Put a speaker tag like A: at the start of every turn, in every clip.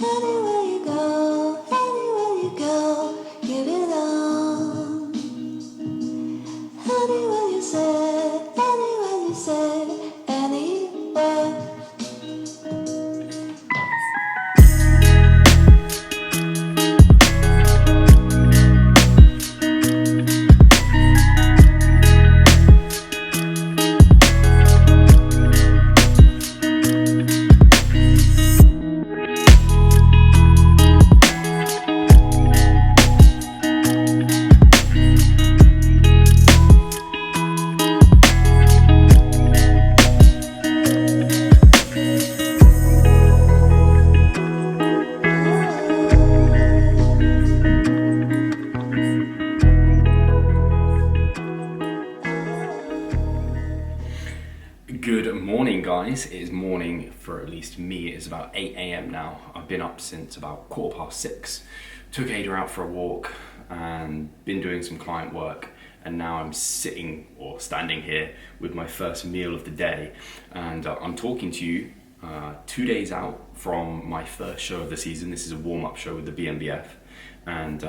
A: Anywhere you go, give it on. Anywhere you say, anywhere.
B: Good morning, guys. It is morning for at least me. It is about 8 a.m. now. I've been up since about 6:15. Took Ada out for a walk and been doing some client work, and now I'm sitting or standing here with my first meal of the day, and I'm talking to you 2 days out from my first show of the season. This is a warm-up show with the BNBF, and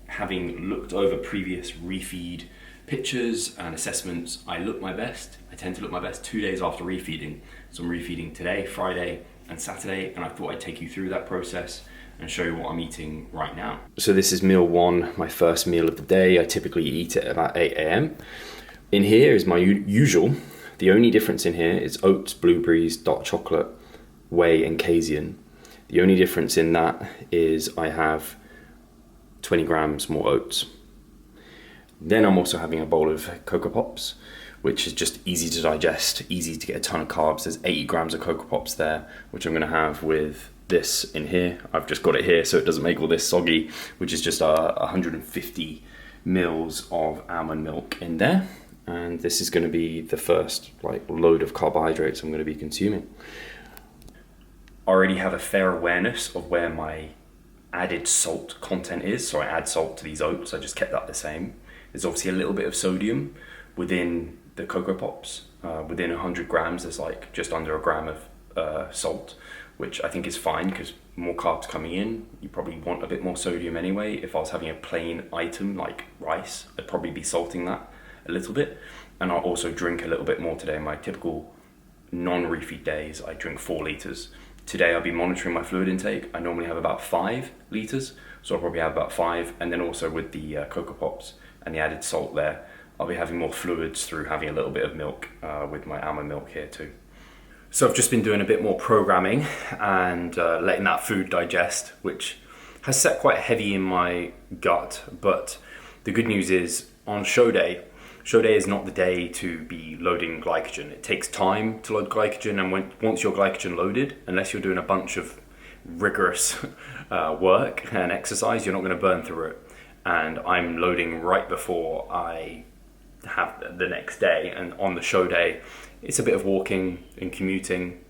B: having looked over previous refeed pictures and assessments, I tend to look my best 2 days after refeeding. So I'm refeeding today, Friday and Saturday, and I thought I'd take you through that process and show you what I'm eating right now. So this is meal one, my first meal of the day. I typically eat at about 8 a.m. In here is my usual. The only difference in here is oats, blueberries, dark chocolate, whey and casein. The only difference in that is I have 20 grams more oats. Then I'm also having a bowl of Cocoa Pops, which is just easy to digest, easy to get a ton of carbs. There's 80 grams of Cocoa Pops there, which I'm gonna have with this in here. I've just got it here so it doesn't make all this soggy, which is just 150 mils of almond milk in there. And this is gonna be the first load of carbohydrates I'm gonna be consuming. I already have a fair awareness of where my added salt content is, so I add salt to these oats. I just kept that the same. There's obviously a little bit of sodium within the Cocoa Pops. Within 100 grams, there's just under a gram of salt, which I think is fine because more carbs coming in, you probably want a bit more sodium anyway. If I was having a plain item like rice, I'd probably be salting that a little bit. And I'll also drink a little bit more today. My typical non-refeed days, I drink 4 litres. Today I'll be monitoring my fluid intake. I normally have about 5 litres, so I'll probably have about 5. And then also with the Cocoa Pops and the added salt there, I'll be having more fluids through having a little bit of milk with my almond milk here too. So I've just been doing a bit more programming and letting that food digest, which has set quite heavy in my gut. But the good news is on show day is not the day to be loading glycogen. It takes time to load glycogen, and once your glycogen loaded, unless you're doing a bunch of rigorous work and exercise, you're not going to burn through it. And I'm loading right before I have the next day, and on the show day it's a bit of walking and commuting,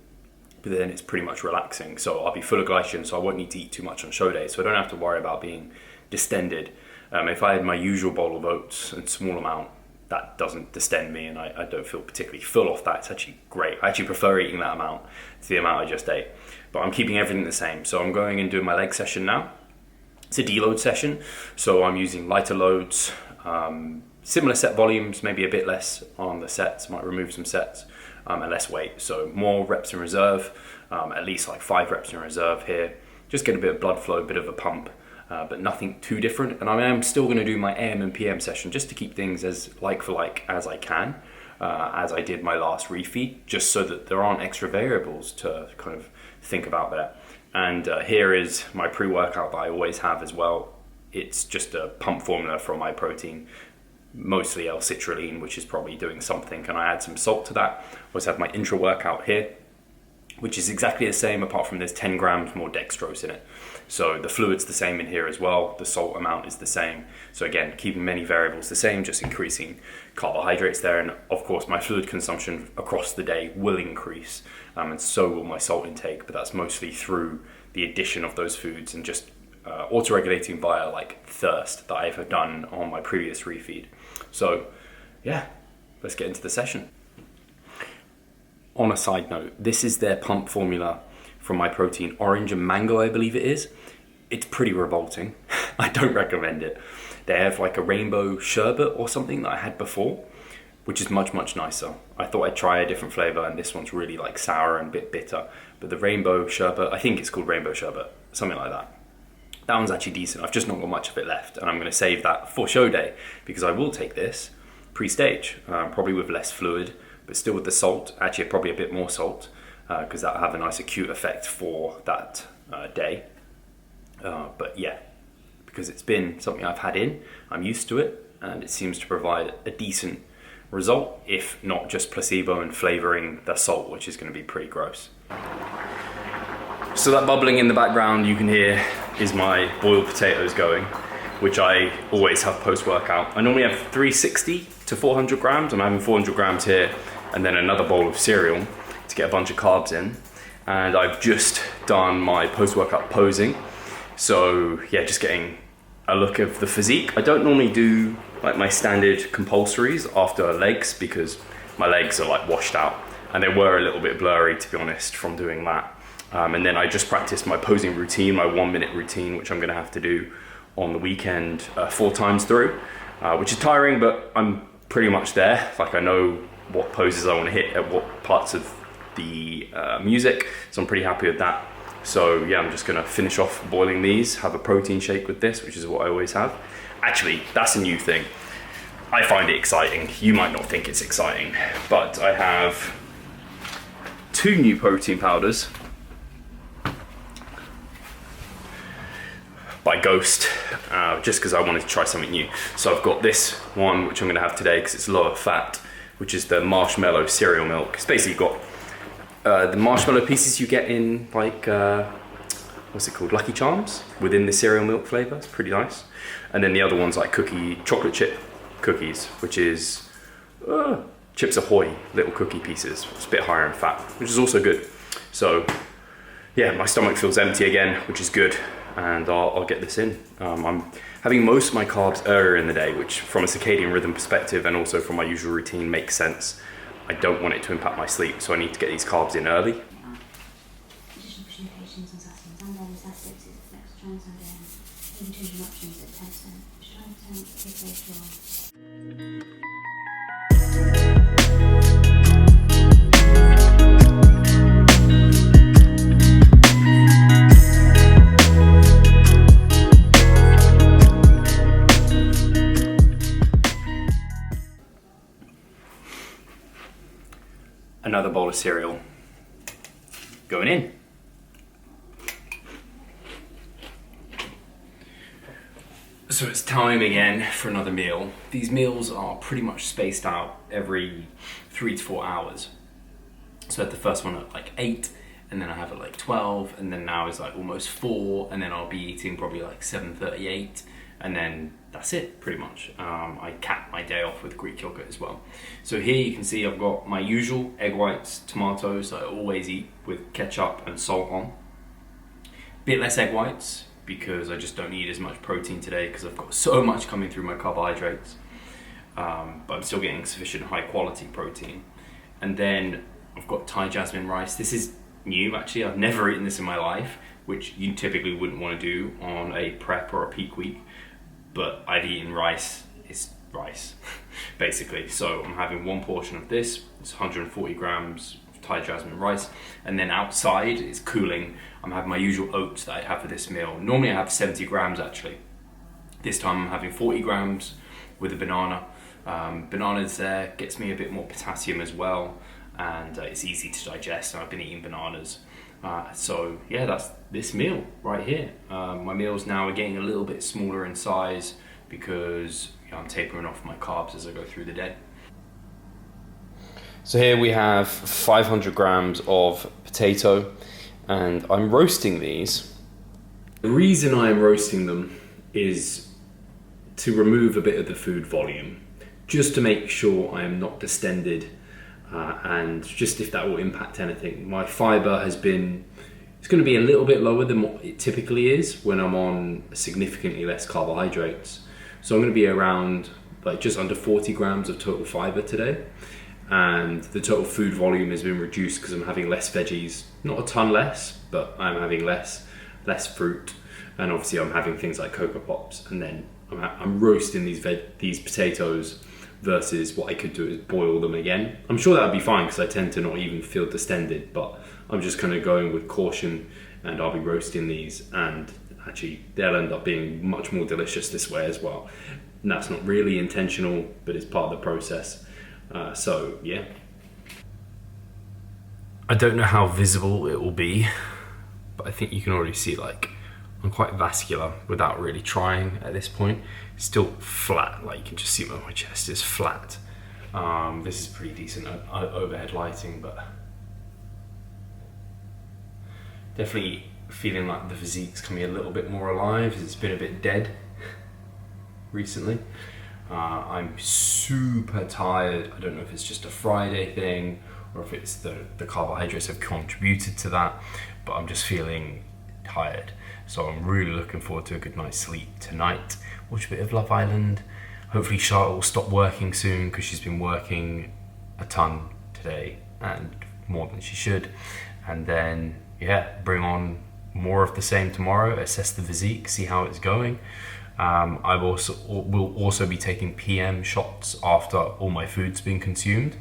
B: but then it's pretty much relaxing. So I'll be full of glycogen, so I won't need to eat too much on show day, so I don't have to worry about being distended. If I had my usual bowl of oats and small amount, that doesn't distend me, and I don't feel particularly full off that. It's actually great. I actually prefer eating that amount to the amount I just ate, but I'm keeping everything the same. So I'm going and doing my leg session now. It's a deload session, so I'm using lighter loads, similar set volumes, maybe a bit less on the sets, might remove some sets, and less weight. So more reps in reserve, at least 5 reps in reserve here. Just get a bit of blood flow, a bit of a pump, but nothing too different. And I am still gonna do my AM and PM session just to keep things as like for like as I can, as I did my last refeed, just so that there aren't extra variables to kind of think about there. And here is my pre-workout that I always have as well. It's just a pump formula from my protein, mostly L-citrulline, which is probably doing something, and I add some salt to that. I always have my intra-workout here, which is exactly the same, apart from there's 10 grams more dextrose in it. So the fluid's the same in here as well, the salt amount is the same. So again, keeping many variables the same, just increasing carbohydrates there, and of course my fluid consumption across the day will increase, and so will my salt intake, but that's mostly through the addition of those foods and just auto-regulating via thirst that I've done on my previous refeed. So yeah, let's get into the session. On a side note, this is their pump formula from my protein, orange and mango, I believe it is. It's pretty revolting. I don't recommend it. They have like a rainbow sherbet or something that I had before, which is much, much nicer. I thought I'd try a different flavor, and this one's really like sour and a bit bitter. But the rainbow sherbet, I think it's called rainbow sherbet, something like that. That one's actually decent. I've just not got much of it left, and I'm gonna save that for show day, because I will take this pre-stage, probably with less fluid, but still with the salt, actually probably a bit more salt, because that'll have a nice acute effect for that day. But yeah, because it's been something I've had in, I'm used to it, and it seems to provide a decent result, if not just placebo and flavoring the salt, which is going to be pretty gross. So that bubbling in the background you can hear is my boiled potatoes going, which I always have post-workout. I normally have 360 to 400 grams. I'm having 400 grams here, and then another bowl of cereal to get a bunch of carbs in. And I've just done my post-workout posing. So yeah, just getting a look of the physique. I don't normally do like my standard compulsories after legs, because my legs are like washed out, and they were a little bit blurry, to be honest, from doing that. And then I just practiced my posing routine, my 1 minute routine, which I'm gonna have to do on the weekend 4 times through, which is tiring, but I'm pretty much there. Like, I know what poses I wanna hit at what parts of the music, so I'm pretty happy with that. So yeah, I'm just gonna finish off boiling these, have a protein shake with this, which is what I always have. Actually, that's a new thing. I find it exciting. You might not think it's exciting, but I have 2 new protein powders by Ghost, just because I wanted to try something new. So I've got this one, which I'm gonna have today because it's lower fat, which is the marshmallow cereal milk. It's basically got the marshmallow pieces you get in like, what's it called, Lucky Charms, within the cereal milk flavor. It's pretty nice. And then the other one's like chocolate chip cookies, which is Chips Ahoy little cookie pieces. It's a bit higher in fat, which is also good. So yeah, my stomach feels empty again, which is good, and I'll get this in. I'm having most of my carbs earlier in the day, which from a circadian rhythm perspective and also from my usual routine makes sense. I don't want it to impact my sleep, so I need to get these carbs in early.
C: Additional presentations on Saturday and Sunday, Saturday 6 next try and Sunday, and even changing options at 10%. Try and take away for
B: Another bowl of cereal going in. So it's time again for another meal. These meals are pretty much spaced out every 3 to 4 hours. So I had the first one at like 8, and then I have it like 12, and then now it's like almost 4, and then I'll be eating probably like 7:38, and then that's it pretty much. I cap my day off with Greek yogurt as well. So here you can see I've got my usual egg whites, tomatoes that I always eat with ketchup and salt on. Bit less egg whites because I just don't need as much protein today because I've got so much coming through my carbohydrates. But I'm still getting sufficient high quality protein. And then I've got Thai jasmine rice. This is new actually, I've never eaten this in my life, which you typically wouldn't want to do on a prep or a peak week. But I've eaten rice, it's rice, basically. So I'm having 1 portion of this, it's 140 grams of Thai jasmine rice, and then outside it's cooling. I'm having my usual oats that I'd have for this meal. Normally I have 70 grams actually. This time I'm having 40 grams with a banana. Bananas there, gets me a bit more potassium as well, and it's easy to digest, and I've been eating bananas. So yeah, that's this meal right here. My meals now are getting a little bit smaller in size because I'm tapering off my carbs as I go through the day. So here we have 500 grams of potato, and I'm roasting these. The reason I'm roasting them is to remove a bit of the food volume, just to make sure I am not distended. And just if that will impact anything. My fiber has been, it's going to be a little bit lower than what it typically is when I'm on significantly less carbohydrates. So I'm going to be around like just under 40 grams of total fiber today. and the total food volume has been reduced because I'm having less veggies, not a ton less, but I'm having less fruit, and obviously I'm having things like Cocoa Pops, and then I'm roasting these potatoes versus what I could do is boil them again. I'm sure that would be fine because I tend to not even feel distended, but I'm just kind of going with caution, and I'll be roasting these, and actually they'll end up being much more delicious this way as well. And that's not really intentional, but it's part of the process. So yeah. I don't know how visible it will be, but I think you can already see like I'm quite vascular without really trying at this point. It's still flat, like you can just see where my chest is flat. This is pretty decent overhead lighting, but definitely feeling like the physique's coming a little bit more alive. It's been a bit dead recently. I'm super tired. I don't know if it's just a Friday thing or if it's the carbohydrates have contributed to that, but I'm just feeling tired. So I'm really looking forward to a good night's sleep tonight. Watch a bit of Love Island. Hopefully Charlotte will stop working soon because she's been working a ton today and more than she should. And then, yeah, bring on more of the same tomorrow, assess the physique, see how it's going. I will also be taking PM shots after all my food's been consumed,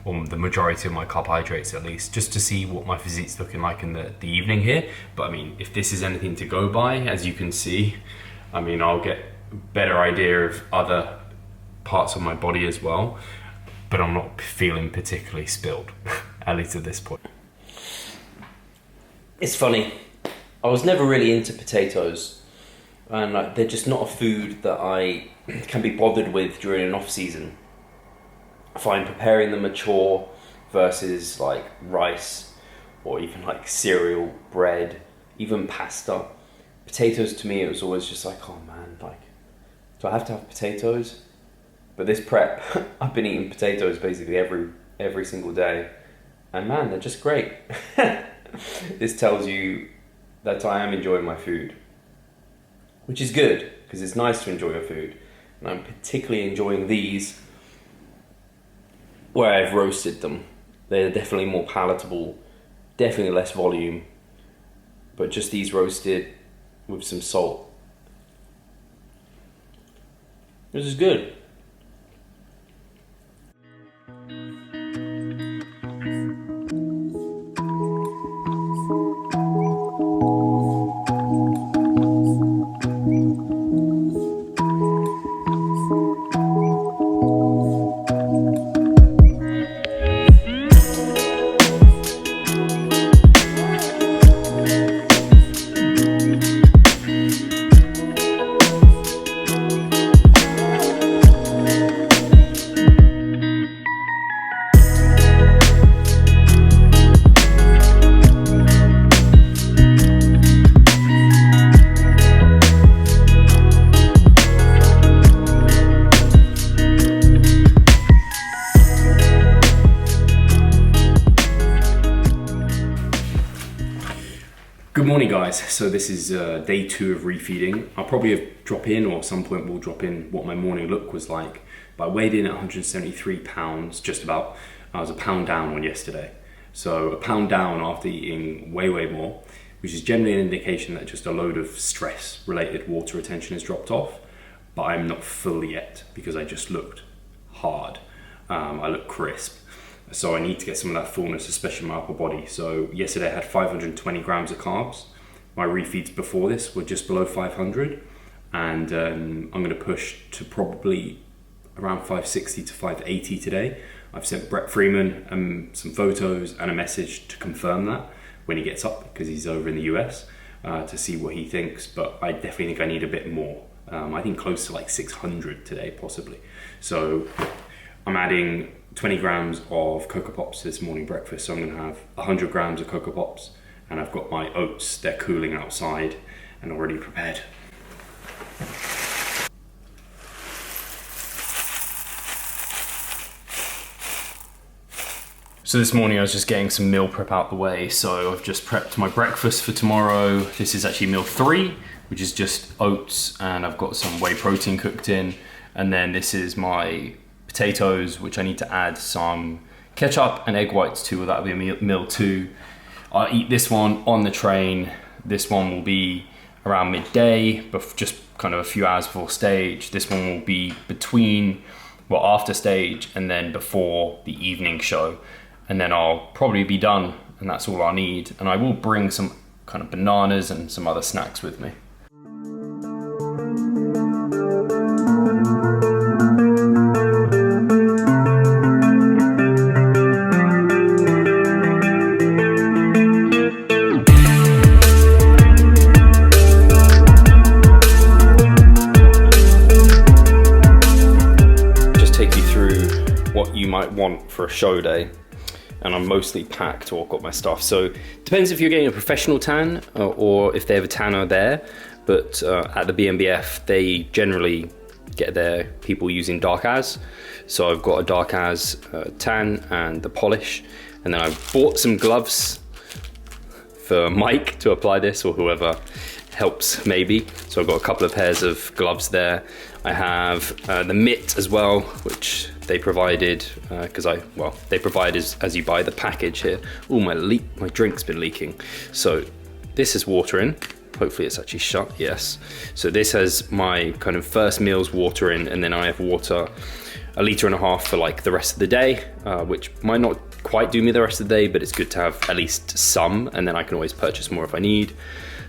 B: or the majority of my carbohydrates at least, just to see what my physique's looking like in the evening here. But I mean, if this is anything to go by, as you can see, I mean, I'll get a better idea of other parts of my body as well, but I'm not feeling particularly spilled, at least at this point.
D: It's funny, I was never really into potatoes, and like, they're just not a food that I can be bothered with during an off season. I find preparing them a chore versus like rice or even like cereal, bread, even pasta. Potatoes to me, it was always just like, oh man, like, do I have to have potatoes? But this prep, I've been eating potatoes basically every single day, and man, they're just great. This tells you that I am enjoying my food, which is good because it's nice to enjoy your food, and I'm particularly enjoying these where I've roasted them. They're definitely more palatable, definitely less volume, but just these roasted with some salt. This is good.
B: Good morning guys, so this is day 2 of refeeding. I'll probably drop in, or at some point we'll drop in what my morning look was like. But I weighed in at 173 pounds, just about. I was a pound down on yesterday. So a pound down after eating way more, which is generally an indication that just a load of stress related water retention has dropped off. But I'm not full yet because I just looked hard. I look crisp. So I need to get some of that fullness, especially in my upper body. So yesterday I had 520 grams of carbs. My refeeds before this were just below 500. And I'm gonna push to probably around 560 to 580 today. I've sent Brett Freeman some photos and a message to confirm that when he gets up, because he's over in the US, to see what he thinks. But I definitely think I need a bit more. I think close to like 600 today, possibly. So I'm adding 20 grams of Cocoa Pops to this morning breakfast. So I'm gonna have 100 grams of Cocoa Pops, and I've got my oats, they're cooling outside and already prepared. So this morning I was just getting some meal prep out the way. So I've just prepped my breakfast for tomorrow. This is actually meal 3, which is just oats, and I've got some whey protein cooked in. And then this is my potatoes, which I need to add some ketchup and egg whites too, well, that'll be a meal two. I'll eat this one on the train. This one will be around midday, but just kind of a few hours before stage. This one will be between, well, after stage and then before the evening show. And then I'll probably be done, and that's all I'll need. And I will bring some kind of bananas and some other snacks with me. Want for a show day, and I'm mostly packed or got my stuff, so depends if you're getting a professional tan or if they have a tanner there, but at the BMBF they generally get their people using dark as, so I've got a dark as tan and the polish, and then I've bought some gloves for Mike to apply this, or whoever helps maybe, so I've got a couple of pairs of gloves there. I have the mitt as well, which they provided because they provide as you buy the package here. Oh, my drink's been leaking. So this is water in. Hopefully it's actually shut. Yes. So this has my kind of first meal's water in, and then I have water 1.5 liters for like the rest of the day, which might not quite do me the rest of the day, but it's good to have at least some, and then I can always purchase more if I need.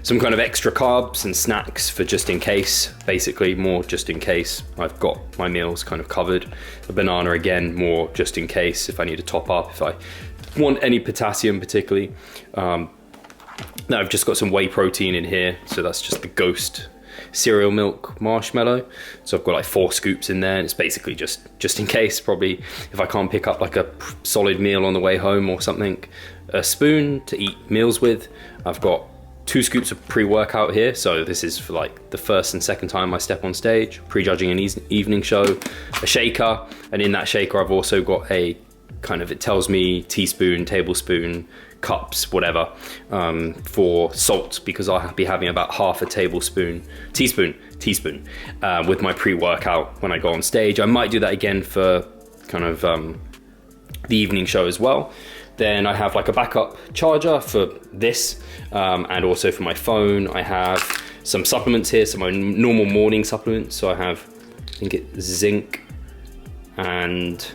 B: Some kind of extra carbs and snacks for just in case, basically more just in case. I've got my meals kind of covered. A banana again, more just in case if I need to top up, if I want any potassium particularly. Now I've just got some whey protein in here, so that's just the Ghost cereal milk marshmallow. So I've got like 4 scoops in there, and it's basically just in case, probably if I can't pick up like a solid meal on the way home or something. A spoon to eat meals with. I've got 2 scoops of pre-workout here, so this is for like the first and second time I step on stage, prejudging an evening show. A shaker, and in that shaker I've also got a kind of, it tells me teaspoon, tablespoon, cups, whatever, for salt, because I'll be having about half a teaspoon with my pre-workout when I go on stage. I might do that again for kind of the evening show as well. Then I have like a backup charger for this, and also for my phone. I have some supplements here, some normal morning supplements. So I have, I think it's zinc and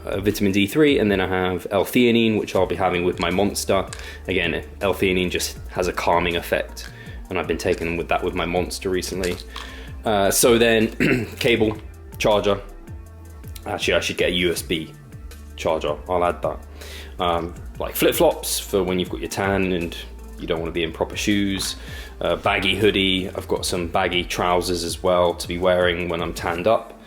B: vitamin D3, and then I have L-theanine, which I'll be having with my Monster. Again, L-theanine just has a calming effect, and I've been taking with that with my Monster recently. So then cable, charger. Actually, I should get a USB charger. I'll add that. Like flip-flops for when you've got your tan and you don't want to be in proper shoes. Baggy hoodie. I've got some baggy trousers as well to be wearing when I'm tanned up.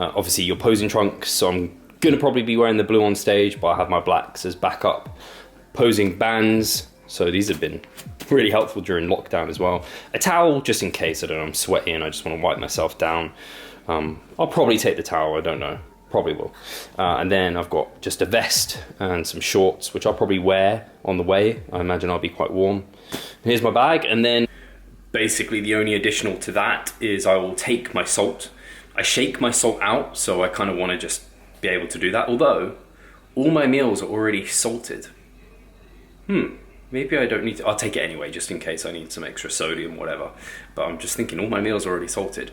B: Obviously your posing trunks, so I'm gonna probably be wearing the blue on stage, but I have my blacks as backup. Posing bands, so these have been really helpful during lockdown as well. A towel, just in case, I don't know, I'm sweaty and I just want to wipe myself down. I'll probably take the towel, I don't know, probably will. And then I've got just a vest and some shorts, which I'll probably wear on the way. I imagine I'll be quite warm. Here's my bag, and then basically the only additional to that is I will take my salt. I shake my salt out, so I kind of want to just be able to do that, although all my meals are already salted. Maybe I don't need to, I'll take it anyway, just in case I need some extra sodium, whatever. But I'm just thinking all my meals are already salted.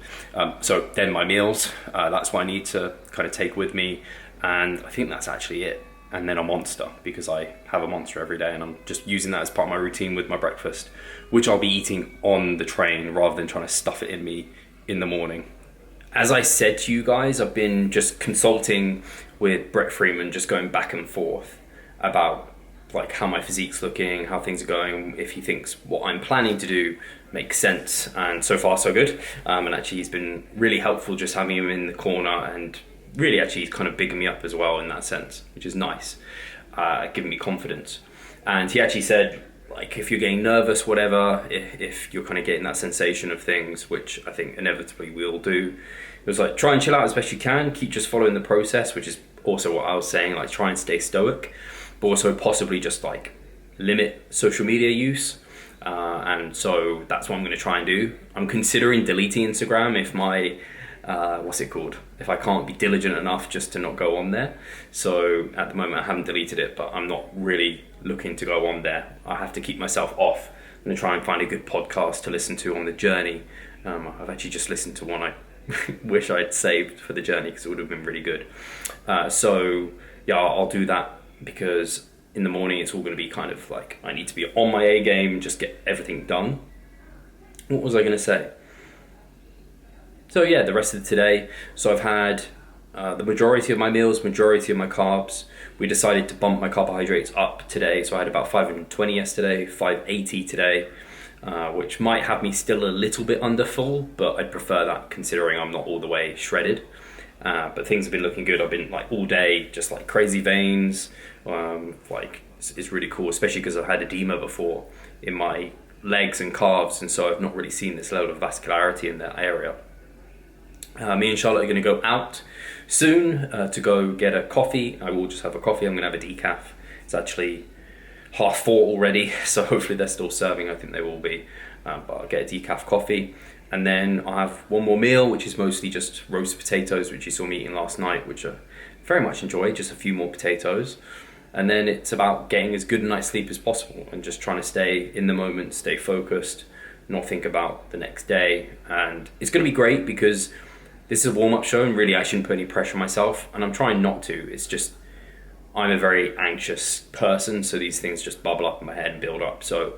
B: So then my meals, that's what I need to kind of take with me. And I think that's actually it. And then a Monster, because I have a Monster every day and I'm just using that as part of my routine with my breakfast, which I'll be eating on the train rather than trying to stuff it in me in the morning. As I said to you guys, I've been just consulting with Brett Freeman, just going back and forth about like how my physique's looking, how things are going, if he thinks what I'm planning to do makes sense, and so far so good. And actually he's been really helpful just having him in the corner, and really actually he's kind of bigging me up as well in that sense, which is nice, giving me confidence. And he actually said, like, if you're getting nervous, whatever, if you're kind of getting that sensation of things, which I think inevitably we'll do, it was like, try and chill out as best you can, keep just following the process, which is also what I was saying, like try and stay stoic, but also possibly just like limit social media use. And so that's what I'm going to try and do. I'm considering deleting Instagram if my what's it called? If I can't be diligent enough just to not go on there. So at the moment I haven't deleted it, but I'm not really looking to go on there. I have to keep myself off. I'm going to try and find a good podcast to listen to on the journey. I've actually just listened to one I wish I'd saved for the journey because it would have been really good. So yeah, I'll do that, because in the morning it's all going to be kind of like I need to be on my A game, just get everything done. What was I going to say? So yeah, the rest of today. So I've had the majority of my meals, majority of my carbs. We decided to bump my carbohydrates up today. So I had about 520 yesterday, 580 today, which might have me still a little bit under full, but I'd prefer that considering I'm not all the way shredded. But things have been looking good. I've been like all day, just like crazy veins. Like it's really cool, especially because I've had edema before in my legs and calves, and so I've not really seen this level of vascularity in that area. Me and Charlotte are going to go out soon to go get a coffee. I will just have a coffee. I'm going to have a decaf. It's actually 4:30 already, so hopefully they're still serving. I think they will be, but I'll get a decaf coffee. And then I'll have one more meal, which is mostly just roast potatoes, which you saw me eating last night, which I very much enjoy, just a few more potatoes. And then it's about getting as good a night's sleep as possible and just trying to stay in the moment, stay focused, not think about the next day. And it's going to be great because this is a warm-up show, and really I shouldn't put any pressure on myself, and I'm trying not to. It's just I'm a very anxious person, so these things just bubble up in my head and build up. So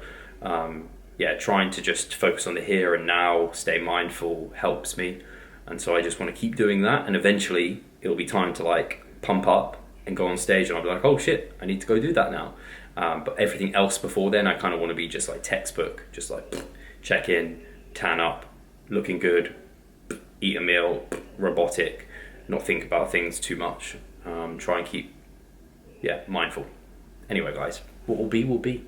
B: yeah, trying to just focus on the here and now, stay mindful helps me. And so I just want to keep doing that, and eventually it'll be time to like pump up and go on stage, and I'll be like, oh shit, I need to go do that now. But everything else before then, I kind of want to be just like textbook, just like check in, tan up, looking good, eat a meal, robotic, not think about things too much. Try and keep, mindful. Anyway, guys, what will be, will be.